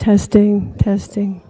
Testing, testing.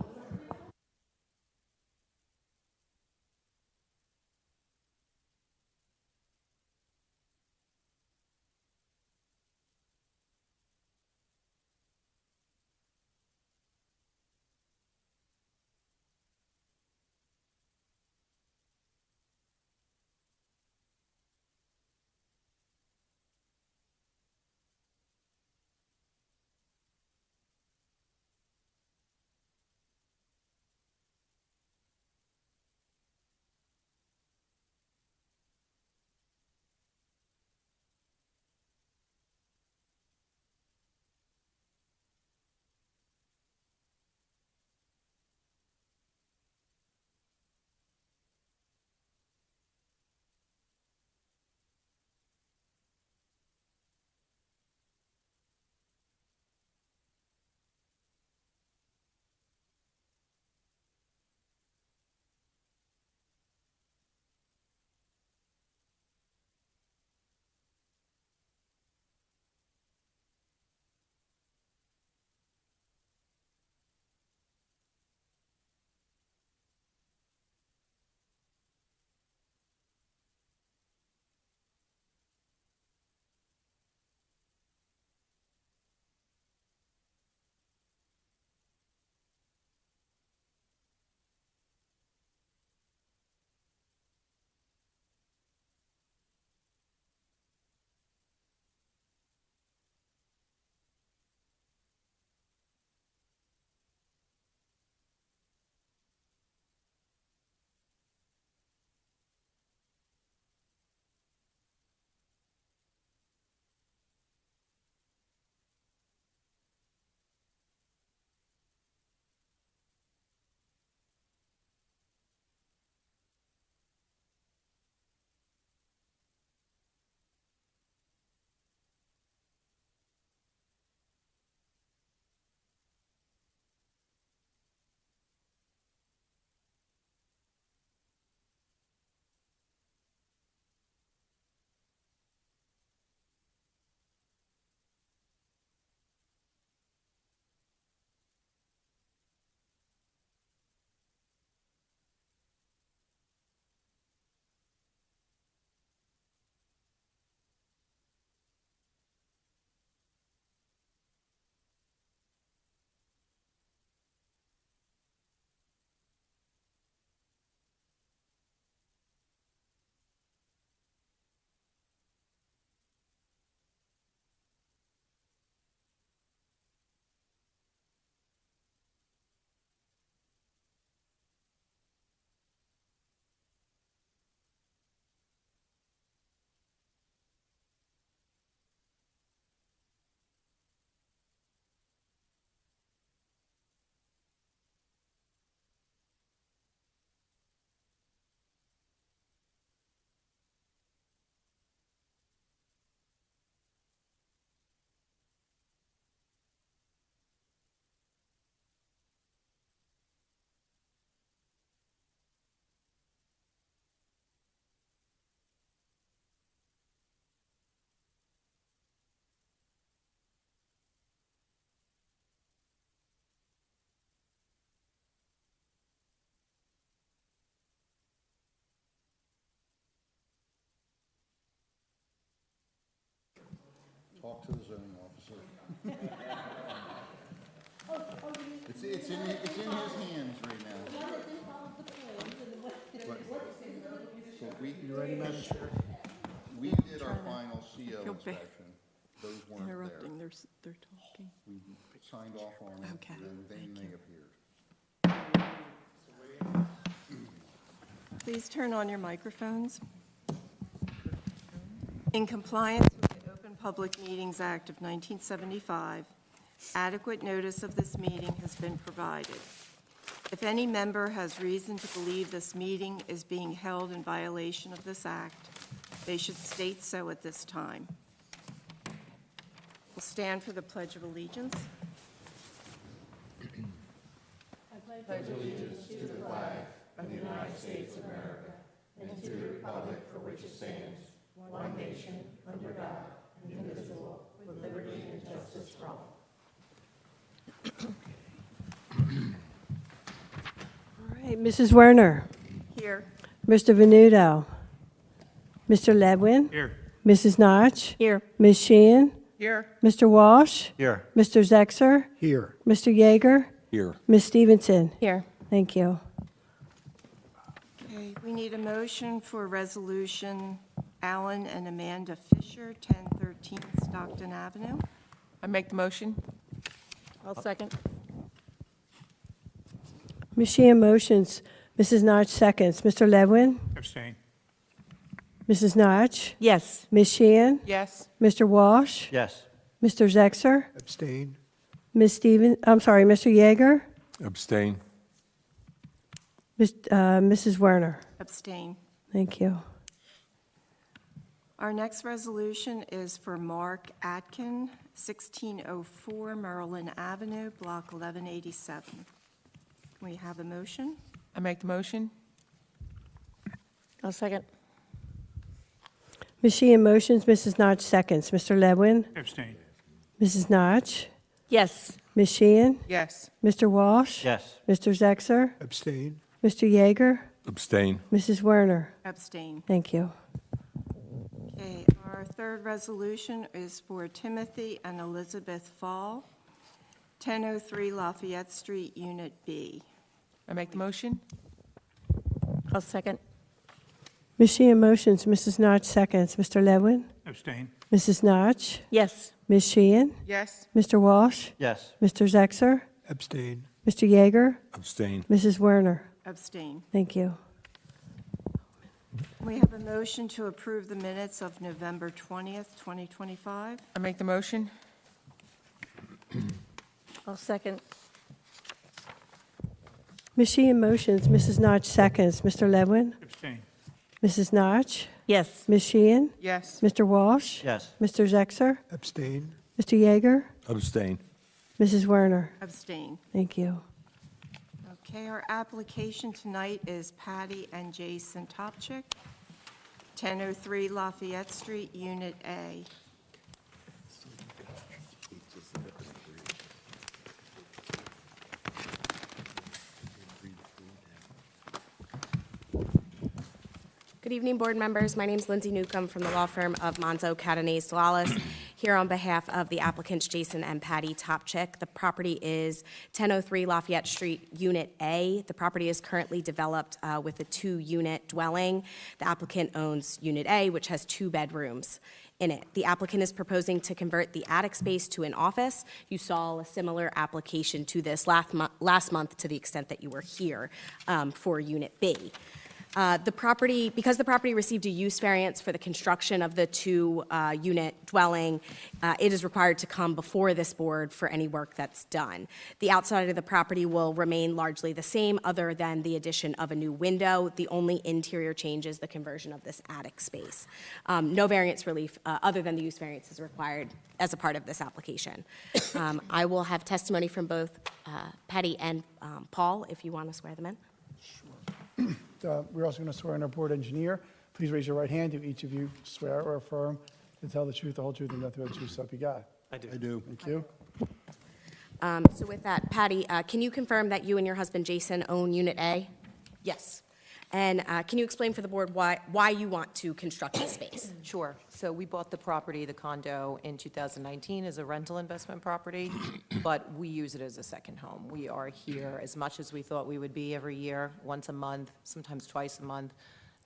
Talk to the zoning officer. It's in his hands right now. So You ready, Madam Chair? we did our final CO feel bad. inspection. Those weren't there. Interrupting, they're talking. We signed off on them, Okay, and then thank they you. appeared. Please turn on your microphones. In compliance with the Open Public Meetings Act of 1975, adequate notice of this meeting has been provided. If any member has reason to believe this meeting is being held in violation of this act, they should state so at this time. We'll stand for the Pledge of Allegiance. Mrs. Werner, Here. Mr. Venuto, Mr. Ledwin, Here. Mrs. Notch, Here. Ms. Sheehan, Here. Mr. Walsh, Here. Mr. Zexer, Here. Mr. Yeager, Here. Ms. Stevenson. Here. Thank you. Okay, we need a motion for resolution Alan and Amanda Fisher, 1013 Stockton Avenue. I make the motion. I'll second. Ms. Sheehan motions, Mrs. Notch seconds. Mr. Ledwin, Abstain. Mrs. Notch, Yes. Ms. Sheehan, Yes. Mr. Walsh, Yes. Mr. Zexer, Abstain. Mr. Yeager, Abstain. Mrs. Werner. Abstain. Thank you. Our next resolution is for Mark Atkin, 1604 Maryland Avenue, Block 1187. Can we have a motion? I make the motion. I'll second. Ms. Sheehan motions, Mrs. Notch seconds. Mr. Ledwin, Abstain. Mrs. Notch, Yes. Ms. Sheehan, Yes. Mr. Walsh, Yes. Mr. Zexer, Abstain. Mr. Yeager, Abstain. Mrs. Werner. Abstain. Thank you. Okay, our third resolution is for Timothy and Elizabeth Fall, 1003 Lafayette Street, Unit B. I make the motion. I'll second. Ms. Sheehan motions, Mrs. Notch seconds. Mr. Ledwin, Abstain. Mrs. Notch, Yes. Ms. Sheehan, Yes. Mr. Walsh, Yes. Mr. Zexer, Abstain. Mr. Yeager, Abstain. Mrs. Werner. Abstain. Thank you. We have a motion to approve the minutes of November 20th, 2025. I make the motion. I'll second. Ms. Sheehan motions, Mrs. Notch seconds. Mr. Ledwin, Abstain. Mrs. Notch, Yes. Ms. Sheehan, Yes. Mr. Walsh, Yes. Mr. Zexer, Abstain. Mr. Yeager, Abstain. Mrs. Werner. Abstain. Thank you. Okay, our application tonight is Patty and Jason Topchick, 1003 Lafayette Street, Unit A. Good evening, board members. My name is Lindsay Newcomb from the law firm of Monzo, Catanese, Delalas, here on behalf of the applicants Jason and Patty Topchick. The property is 1003 Lafayette Street, Unit A. The property is currently developed with a 2-unit dwelling. The applicant owns Unit A, which has 2 bedrooms in it. The applicant is proposing to convert the attic space to an office. You saw a similar application to this last month to the extent that you were here for Unit B. Because the property received a use variance for the construction of the 2-unit dwelling, it is required to come before this board for any work that's done. The outside of the property will remain largely the same, other than the addition of a new window. The only interior change is the conversion of this attic space. No variance relief, other than the use variance, is required as a part of this application. I will have testimony from both Patty and Paul, if you want to swear them in. We're also going to swear in our board engineer. Please raise your right hand. Do each of you swear or affirm to tell the truth, the whole truth, and nothing but the truth, so help you God? I do. Thank you. So with that, Patty, can you confirm that you and your husband Jason own Unit A? Yes, And can you explain for the board why you want to construct this space? sure. So we bought the property, the condo, in 2019 as a rental investment property, but we use it as a second home. We are here as much as we thought we would be every year, once a month, sometimes twice a month,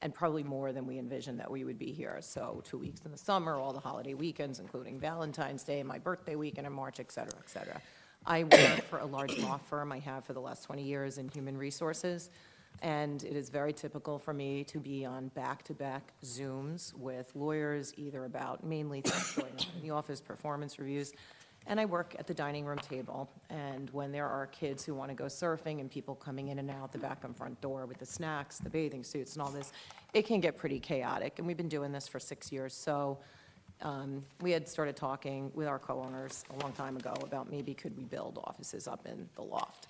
and probably more than we envisioned that we would be here. So 2 weeks in the summer, all the holiday weekends, including Valentine's Day, my birthday weekend in March, et cetera, et cetera. I work for a large law firm. I have for the last 20 years in human resources. And it is very typical for me to be on back-to-back Zooms with lawyers, either about mainly things going on in the office, performance reviews. And I work at the dining room table. And when there are kids who want to go surfing and people coming in and out the back and front door with the snacks, the bathing suits and all this, it can get pretty chaotic. And we've been doing this for 6 years. So we had started talking with our co-owners a long time ago about maybe could we build offices up in the loft.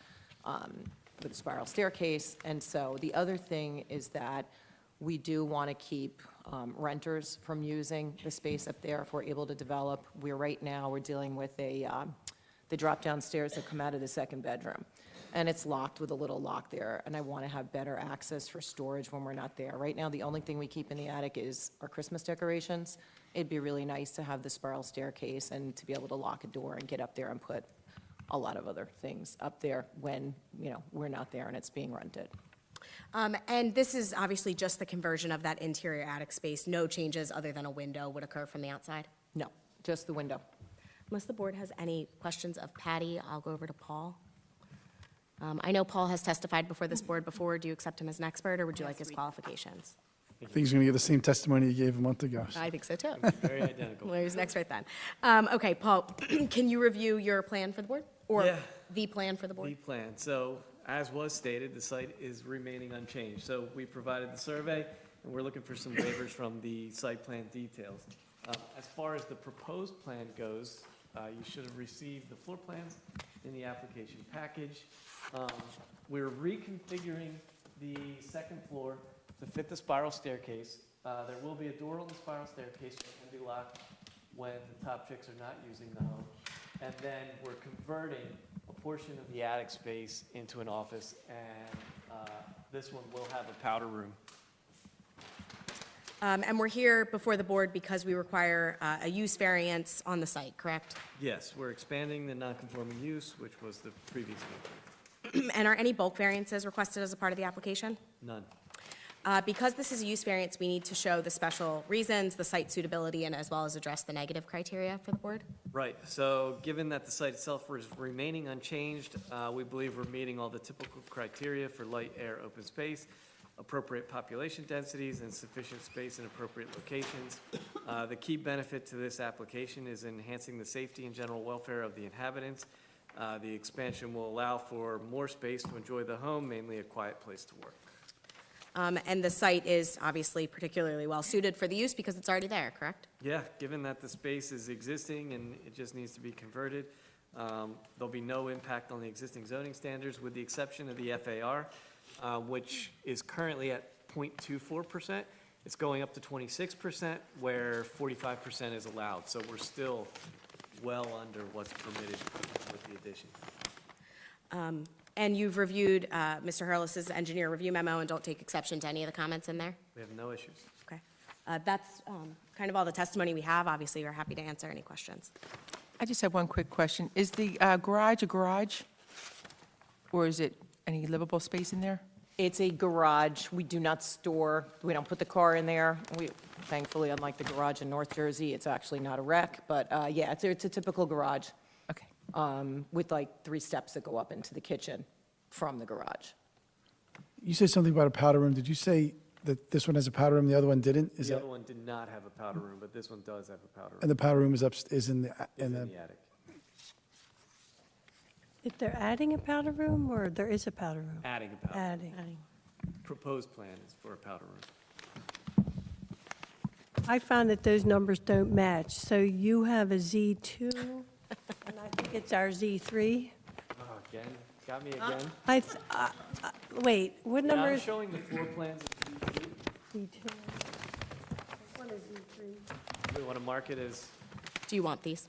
With a spiral staircase. And so the other thing is that we do want to keep renters from using the space up there if we're able to develop. We're dealing with the drop-down stairs that come out of the second bedroom. and it's locked with a little lock there, and I want to have better access for storage when we're not there. Right now, the only thing we keep in the attic is our Christmas decorations. It'd be really nice to have the spiral staircase and to be able to lock a door and get up there and put a lot of other things up there when, we're not there and it's being rented. And this is obviously just the conversion of that interior attic space. No changes other than a window would occur from the outside. No, just the window. Unless the board has any questions of Patty, I'll go over to Paul. I know Paul has testified before this board before. Do you accept him as an expert, or would you like his qualifications? I think he's going to give the same testimony he gave a month ago. I think so, too. Very identical. Well, he's an expert then. Okay, Paul, can you review your plan for the board? Or Yeah. the plan for the board? The plan. So as was stated, the site is remaining unchanged. So we provided the survey, and we're looking for some waivers from the site plan details. As far as the proposed plan goes, you should have received the floor plans in the application package. We're reconfiguring the second floor to fit the spiral staircase. There will be a door on the spiral staircase that can be locked when the top chicks are not using the home. And then we're converting a portion of the attic space into an office, and this one will have a powder room. And we're here before the board because we require a use variance on the site, correct? Yes, we're expanding the non-conforming use, which was the previous one. And are any bulk variances requested as a part of the application? None. Because this is a use variance, we need to show the special reasons, the site suitability, and as well as address the negative criteria for the board. Right, so given that the site itself is remaining unchanged, we believe we're meeting all the typical criteria for light, air, open space, appropriate population densities, and sufficient space in appropriate locations. The key benefit to this application is enhancing the safety and general welfare of the inhabitants. The expansion will allow for more space to enjoy the home, mainly a quiet place to work. And the site is obviously particularly well-suited for the use because it's already there, correct? Yeah, given that the space is existing and it just needs to be converted, there'll be no impact on the existing zoning standards with the exception of the FAR, which is currently at 0.24%. It's going up to 26%, where 45% is allowed. So we're still well under what's permitted with the addition. And you've reviewed Mr. Hurlis's engineer review memo and don't take exception to any of the comments in there? We have no issues. Okay. That's kind of all the testimony we have. Obviously, we're happy to answer any questions. I just have one quick question. Is the garage a garage? Or is it any livable space in there? It's a garage. We do not store, we don't put the car in there. We, thankfully, unlike the garage in North Jersey, it's actually not a wreck. But yeah, it's a typical garage Okay. with like 3 steps that go up into the kitchen from the garage. You said something about a powder room. Did you say that this one has a powder room, the other one didn't? Is The that, other one did not have a powder room, but this one does have a powder room. and the powder room is in the, It's in in the, the attic. If they're adding a powder room, or there is a powder room? Adding a powder. Adding. Proposed plan is for a powder room. I found that those numbers don't match. So you have a Z2, and I think it's our Z3. Oh, again? Got me again? Wait, what Yeah, number I'm is showing the floor plans. Z2? What is Z3? We want to mark it as, Do you want these?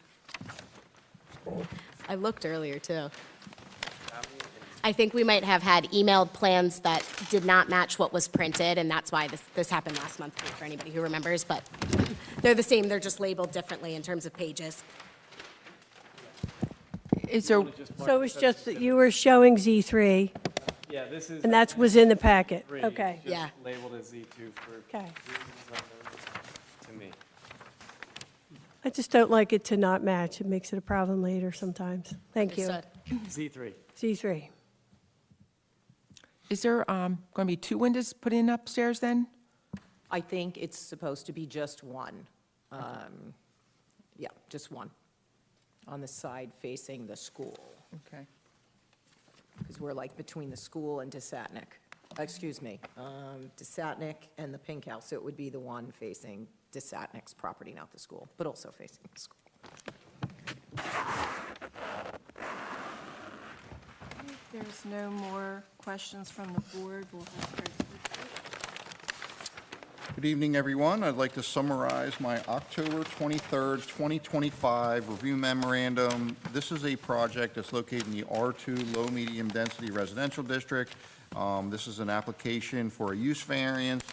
I looked earlier, too. I think we might have had emailed plans that did not match what was printed, and that's why this happened last month, for anybody who remembers, but they're the same, they're just labeled differently in terms of pages. Is there, So it's just that you were showing Z3, yeah, this is. and that was in the packet? three, Okay, just Yeah. Labeled as Z2 for okay. reasons unknown to me. I just don't like it to not match. It makes it a problem later sometimes. Thank you. Understood. Z3. Z3. is there going to be 2 windows put in upstairs then? I think it's supposed to be just one. Yeah, just one on the side facing the school, Okay. because we're like between the school and Desatnik. Excuse me, Desatnik and the Pink House. So it would be the one facing Desatnik's property, not the school, but also facing the school. If there's no more questions from the board, we'll have Tracy. Good evening, everyone. I'd like to summarize my October 23rd, 2025 review memorandum. This is a project that's located in the R2 Low Medium Density Residential District. This is an application for a use variance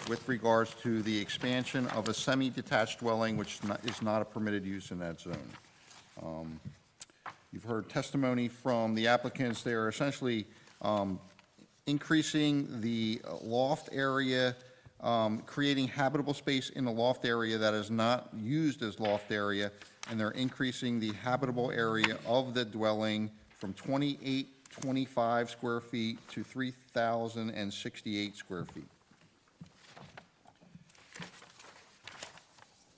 with regards to the expansion of a semi-detached dwelling, which is not a permitted use in that zone. You've heard testimony from the applicants. They are essentially increasing the loft area, creating habitable space in the loft area that is not used as loft area, and they're increasing the habitable area of the dwelling from 2,825 square feet to 3,068 square feet.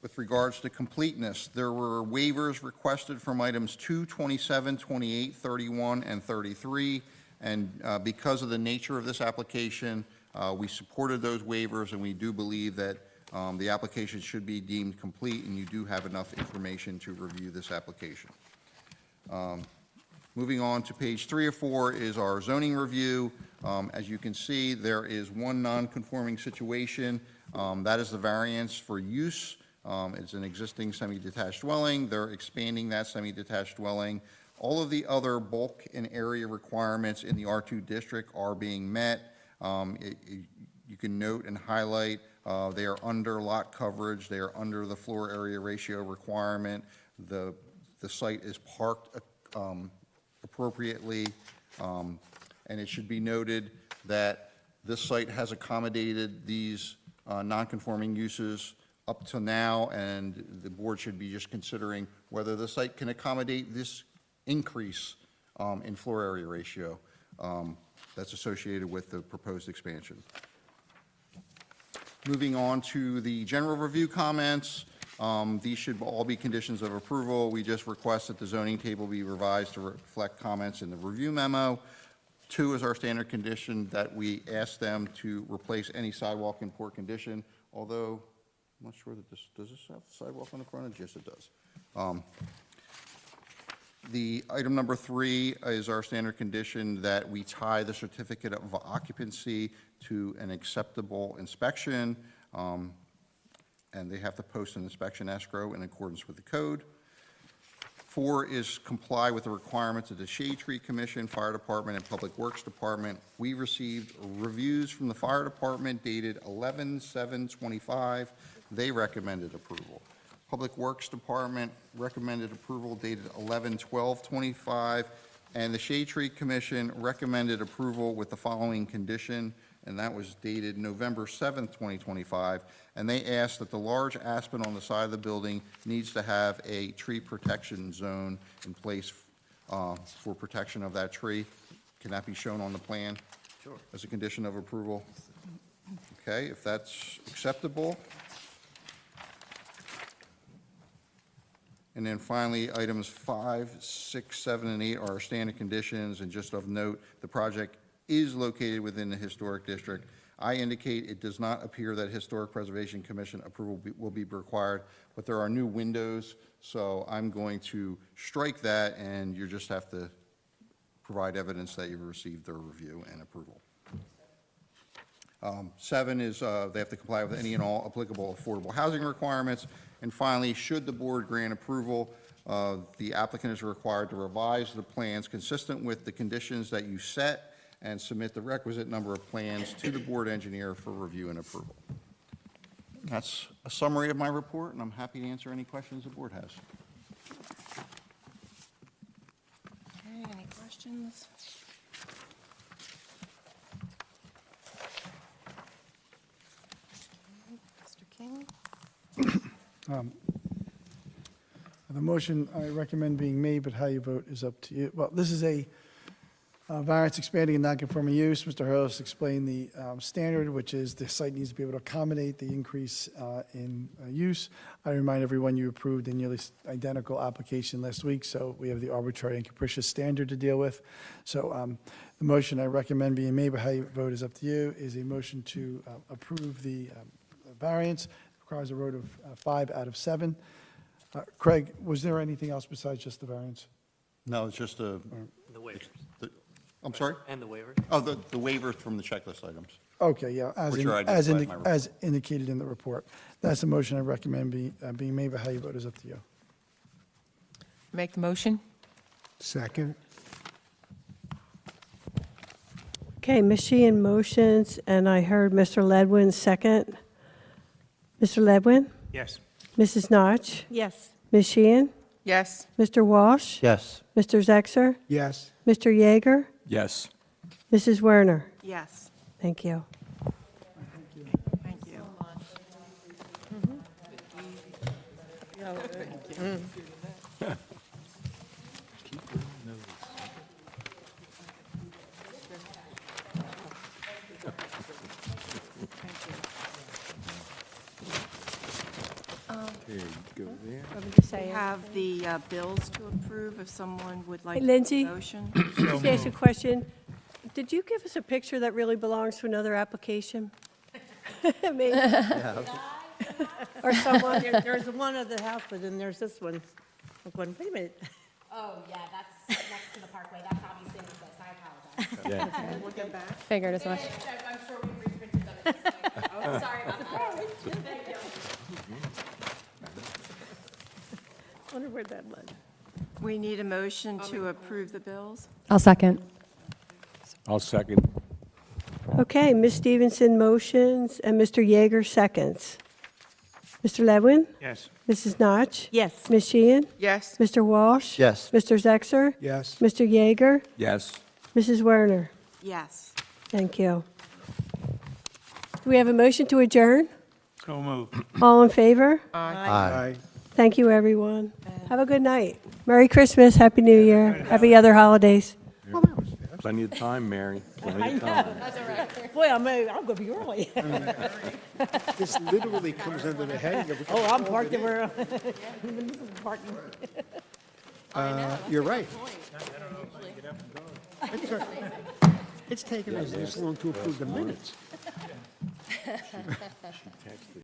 With regards to completeness, there were waivers requested from items 2, 27, 28, 31, and 33, and because of the nature of this application, we supported those waivers, and we do believe that the application should be deemed complete, and you do have enough information to review this application. Moving on to page 3 of 4 is our zoning review. As you can see, there is one non-conforming situation. That is the variance for use. It's an existing semi-detached dwelling. They're expanding that semi-detached dwelling. All of the other bulk and area requirements in the R2 district are being met. You can note and highlight, they are under lot coverage, they are under the floor area ratio requirement, the site is parked appropriately, and it should be noted that this site has accommodated these non-conforming uses up to now, and the board should be just considering whether the site can accommodate this increase in floor area ratio that's associated with the proposed expansion. Moving on to the general review comments, these should all be conditions of approval. We just request that the zoning table be revised to reflect comments in the review memo. 2 is our standard condition that we ask them to replace any sidewalk in poor condition, although I'm not sure that does this have sidewalk on the frontage? Yes, it does. The item number 3 is our standard condition that we tie the certificate of occupancy to an acceptable inspection, and they have to post an inspection escrow in accordance with the code. 4 is comply with the requirements of the Shade Tree Commission, Fire Department, and Public Works Department. We received reviews from the Fire Department dated 11/7/25. They recommended approval. Public Works Department recommended approval dated 11/12/25, and the Shade Tree Commission recommended approval with the following condition, and that was dated November 7th, 2025, and they asked that the large aspen on the side of the building needs to have a tree protection zone in place for protection of that tree. Can that be shown on the plan? Sure. As a condition of approval? Okay, if that's acceptable. And then finally, items 5, 6, 7, and 8 are our standard conditions, and just of note, the project is located within the historic district. I indicate it does not appear that Historic Preservation Commission approval will be required, but there are new windows, so I'm going to strike that, and you just have to provide evidence that you've received their review and approval. 7 is they have to comply with any and all applicable affordable housing requirements. And finally, should the board grant approval, the applicant is required to revise the plans consistent with the conditions that you set and submit the requisite number of plans to the board engineer for review and approval. That's a summary of my report, and I'm happy to answer any questions the board has. Okay, any questions? Mr. King? The motion I recommend being made, but how you vote is up to you. Well, this is a variance expanding a non-conforming use. Mr. Hurlis explained the standard, which is the site needs to be able to accommodate the increase in use. I remind everyone you approved a nearly identical application last week, so we have the arbitrary and capricious standard to deal with. So the motion I recommend being made, but how you vote is up to you, is a motion to approve the variance. It requires a vote of 5 out of 7. Craig, was there anything else besides just the variance? No, it's just a, The waivers. I'm sorry? And the waivers? Oh, the waivers from the checklist items. Okay, yeah, Which are identified in my report. as indicated in the report. That's the motion I recommend being made, but how you vote is up to you. Make the motion? Second. Okay, Ms. Sheehan motions, and I heard Mr. Ledwin second. Mr. Ledwin? Yes. Mrs. Notch? Yes. Ms. Sheehan? Yes. Mr. Walsh? Yes. Mr. Zexer? Yes. Mr. Yeager? Yes. Mrs. Werner? Yes. Thank you. Thank you. Want me to say We it? have the bills to approve, if someone would like Hey, to Lindsay? make a motion. Just ask you a question. Did you give us a picture that really belongs to another application? Me? Or someone? There's one at the house, but then there's this one. I'm going, wait a minute. Oh, yeah, that's next to the parkway. That's obviously not this. I apologize. Figured as much. I'm sure we reprinted them. Oh, sorry about that. Thank you. Wonder where that went. We need a motion to approve the bills. I'll second. I'll second. Okay, Ms. Stevenson motions and Mr. Yeager seconds. Mr. Ledwin? Yes. Mrs. Notch? Yes. Ms. Sheehan? Yes. Mr. Walsh? Yes. Mr. Zexer? Yes. Mr. Yeager? Yes. Mrs. Werner? Yes. Thank you. Do we have a motion to adjourn? So move. All in favor? Aye. Thank you, everyone. Have a good night. Merry Christmas, Happy New Year, Happy other holidays. Plenty of time, Mary. Plenty of time. Boy, I'm going to be early. This literally comes under the heading of. Oh, I'm parked where, even this is parking. You're right. It's taken us this long to approve the minutes.